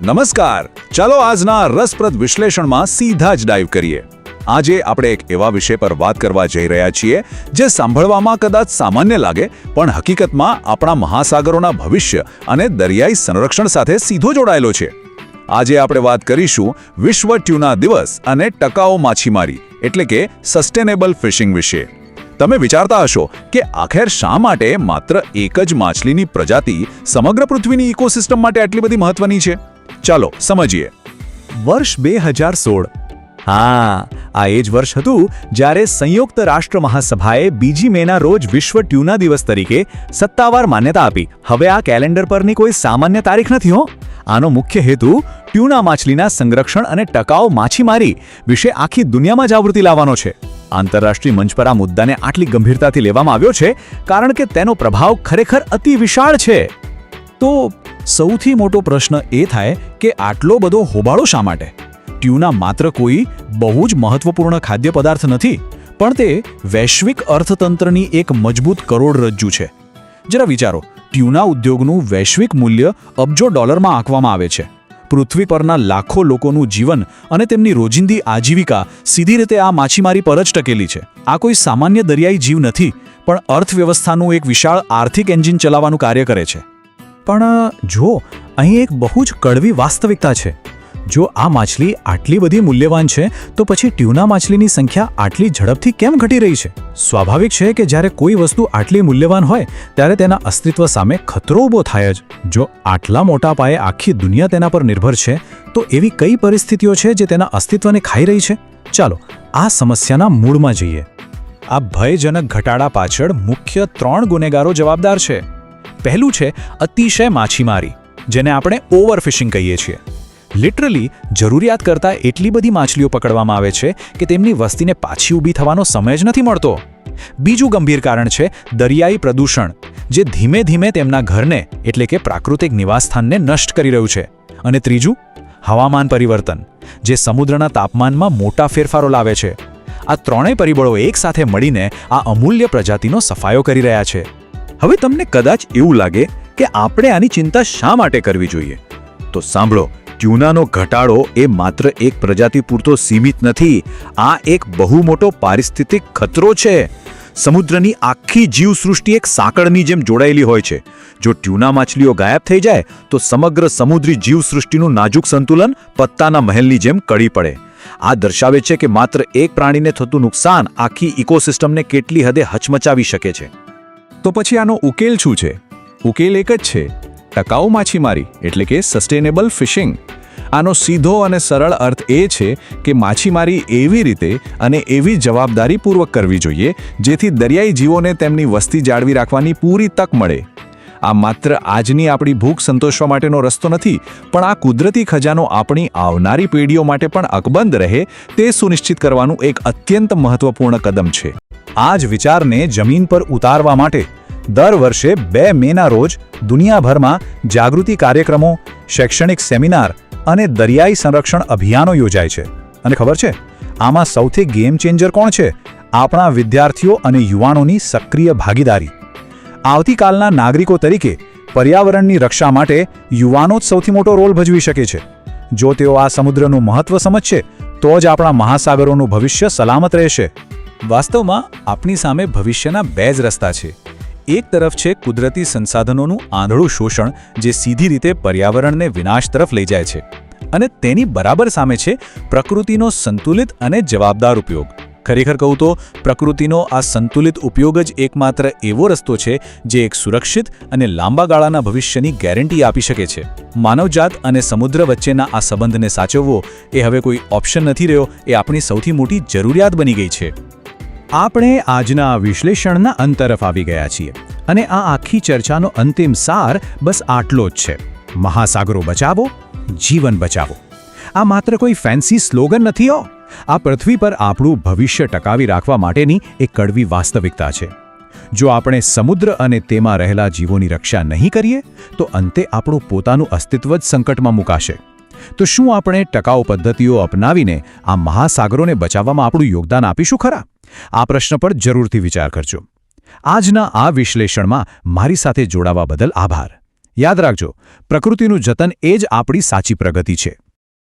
નમસ્કાર. ચાલો આજના રસપ્રદ વિશ્લેષણમાં સીધા જ ડાઇવ કરીએ. આજે આપણે એક એવા વિષય પર વાત કરવા જઈ રહ્યા છીએ જે સાંભળવામાં કદાચ સામાન્ય લાગે, પણ હકીકતમાં આપણા મહાસાગરોના ભવિષ્ય અને દરિયાઈ સંરક્ષણ સાથે સીધો જોડાયેલો છે. આજે આપણે વાત કરીશું વિશ્વ ટ્યુના દિવસ અને ટકાઉ માછીમારી એટલે કે સસ્ટેનેબલ ફિશિંગ વિશે. તમે વિચારતા હશો કે આખેર શા માટે માત્ર એક જ માછલીની પ્રજાતિ સમગ્ર પૃથ્વીની ઇકોસિસ્ટમ માટે આટલી બધી મહત્વની છે? ચાલો સમજીએ. વર્ષ 2016. હા, આ એ જ વર્ષ હતું જ્યારે સંયુક્ત રાષ્ટ્ર મહાસભાએ 2 મેના રોજ વિશ્વ ટ્યુના દિવસ તરીકે સત્તાવાર માન્યતા આપી. હવે આ કેલેન્ડર પરની કોઈ સામાન્ય તારીખ નથી હો. આનો મુખ્ય હેતુ ટ્યુના માછલીના સંરક્ષણ અને ટકાઉ માછીમારી વિશે આખી દુનિયામાં જાગૃતિ લાવવાનો છે. આંતરરાષ્ટ્રીય મંચ પર આ મુદ્દાને આટલી ગંભીરતાથી લેવામાં આવ્યો છે કારણ કે તેનો પ્રભાવ ખરેખર અતિ વિશાળ છે. તો સૌથી મોટો પ્રશ્ન એ થાય કે આટલો બધો હોબાળો શા માટે? ટ્યુના માત્ર કોઈ બહુ જ મહત્વપૂર્ણ ખાદ્ય પદાર્થ નથી, પણ તે વૈશ્વિક અર્થતંત્રની એક મજબૂત કરોડરજ્જુ છે. જરા વિચારો, ટ્યુના ઉદ્યોગનું વૈશ્વિક મૂલ્ય અબજો ડોલરમાં આંકવામાં આવે છે. પૃથ્વી પરના લાખો લોકોનું જીવન અને તેમની રોજિંદી આજીવિકા સીધી રીતે આ માછીમારી પર જ ટકેલી છે. આ કોઈ સામાન્ય દરિયાઈ જીવ નથી, પણ અર્થવ્યવસ્થાનું એક વિશાળ આર્થિક એન્જિન ચલાવવાનું કાર્ય કરે છે. પણ જો અહીં એક બહુ જ કડવી વાસ્તવિકતા છે. જો આ માછલી આટલી બધી મૂલ્યવાન છે તો પછી ટ્યુના માછલીની સંખ્યા આટલી ઝડપથી કેમ ઘટી રહી છે? સ્વાભાવિક છે કે જ્યારે કોઈ વસ્તુ આટલી મૂલ્યવાન હોય ત્યારે તેના અસ્તિત્વ સામે ખતરો ઊભો થાય જ. જો આટલા મોટા પાયે આખી દુનિયા તેના પર નિર્ભર છે તો એવી કઈ પરિસ્થિતિઓ છે જે તેના અસ્તિત્વને ખાઈ રહી છે? ચાલો આ સમસ્યાના મૂળમાં જઈએ. આ ભયજનક ઘટાડા પાછળ મુખ્ય 3 ગુનેગારો જવાબદાર છે. પહેલું છે અતિશય માછીમારી, જેને આપણે ઓવરફિશિંગ કહીએ છીએ. લિટરલી જરૂરિયાત કરતાં એટલી બધી માછલીઓ પકડવામાં આવે છે કે તેમની વસ્તીને પાછી ઊભી થવાનો સમય જ નથી મળતો. બીજું ગંભીર કારણ છે દરિયાઈ પ્રદૂષણ, જે ધીમે ધીમે તેમના ઘરને એટલે કે પ્રાકૃતિક નિવાસસ્થાનને નષ્ટ કરી રહ્યું છે. અને ત્રીજું હવામાન પરિવર્તન, જે સમુદ્રના તાપમાનમાં મોટા ફેરફારો લાવે છે. આ ત્રણેય પરિબળો એકસાથે મળીને આ અમૂલ્ય પ્રજાતિનો સફાયો કરી રહ્યા છે. હવે તમને કદાચ એવું લાગે કે આપણે આની ચિંતા શા માટે કરવી જોઈએ? તો સાંભળો, ટ્યુનાનો ઘટાડો એ માત્ર એક પ્રજાતિ પૂરતો સીમિત નથી. આ એક બહુ મોટો પારિસ્થિતિક ખતરો છે. સમુદ્રની આખી જીવસૃષ્ટિ એક સાંકળની જેમ જોડાયેલી હોય છે. જો ટ્યુના માછલીઓ ગાયબ થઈ જાય તો સમગ્ર સમુદ્રી જીવસૃષ્ટિનું નાજુક સંતુલન પત્તાના મહેલની જેમ કડી પડે. આ દર્શાવે છે કે માત્ર એક પ્રાણીને થતું નુકસાન આખી ઇકોસિસ્ટમને કેટલી હદે હચમચાવી શકે છે. તો પછી આનો ઉકેલ શું છે? ઉકેલ એક જ છે, ટકાઉ માછીમારી એટલે કે સસ્ટેનેબલ ફિશિંગ. આનો સીધો અને સરળ અર્થ એ છે કે માછીમારી એવી રીતે અને એવી જવાબદારીપૂર્વક કરવી જોઈએ જેથી દરિયાઈ જીવોને તેમની વસ્તી જાળવી રાખવાની પૂરી તક મળે. આ માત્ર આજની આપણી ભૂખ સંતોષવા માટેનો રસ્તો નથી, પણ આ કુદરતી ખજાનો આપણી આવનારી પેઢીઓ માટે પણ અકબંધ રહે તે સુનિશ્ચિત કરવાનું એક અત્યંત મહત્વપૂર્ણ કદમ છે. આ જ વિચારને જમીન પર ઉતારવા માટે દર વર્ષે 2 મેના રોજ દુનિયાભરમાં જાગૃતિ કાર્યક્રમો, શૈક્ષણિક સેમિનાર અને દરિયાઈ સંરક્ષણ અભિયાનો યોજાય છે. અને ખબર છે, આમાં સૌથી ગેમ ચેન્જર કોણ છે? આપણા વિદ્યાર્થીઓ અને યુવાનોની સક્રિય ભાગીદારી. આવતીકાલના નાગરિકો તરીકે પર્યાવરણની રક્ષા માટે યુવાનો જ સૌથી મોટો રોલ ભજવી શકે છે. જો તેઓ આ સમુદ્રનું મહત્વ સમજશે તો જ આપણા મહાસાગરોનું ભવિષ્ય સલામત રહેશે. વાસ્તવમાં આપણી સામે ભવિષ્યના 2 જ રસ્તા છે. એક તરફ છે કુદરતી સંસાધનોનું આંધળું શોષણ, જે સીધી રીતે પર્યાવરણને વિનાશ તરફ લઈ જાય છે, અને તેની બરાબર સામે છે પ્રકૃતિનો સંતુલિત અને જવાબદાર ઉપયોગ. ખરેખર કહું તો પ્રકૃતિનો આ સંતુલિત ઉપયોગ જ એકમાત્ર એવો રસ્તો છે જે એક સુરક્ષિત અને લાંબા ગાળાના ભવિષ્યની ગેરંટી આપી શકે છે. માનવજાત અને સમુદ્ર વચ્ચેના આ સંબંધને સાચવવો એ હવે કોઈ ઓપ્શન નથી રહ્યો, એ આપણી સૌથી મોટી જરૂરિયાત બની ગઈ છે. આપણે આજના વિશ્લેષણના અંત તરફ આવી ગયા છીએ, અને આ આખી ચર્ચાનો અંતિમ સાર બસ આટલો જ છે: મહાસાગરો બચાવો, જીવન બચાવો. આ માત્ર કોઈ ફેન્સી સ્લોગન નથી હો. આ પૃથ્વી પર આપણું ભવિષ્ય ટકાવી રાખવા માટેની એક કડવી વાસ્તવિકતા છે. જો આપણે સમુદ્ર અને તેમાં રહેલા જીવોની રક્ષા નહીં કરીએ તો અંતે આપણું પોતાનું અસ્તિત્વ જ સંકટમાં મુકાશે. તો શું આપણે ટકાઉ પદ્ધતિઓ અપનાવીને આ મહાસાગરોને બચાવવામાં આપણું યોગદાન આપીશું ખરા? આ પ્રશ્ન પર જરૂરથી વિચાર કરજો. આજના આ વિશ્લેષણમાં મારી સાથે જોડાવા બદલ આભાર. યાદ રાખજો, પ્રકૃતિનું જતન એ જ આપણી સાચી પ્રગતિ છે.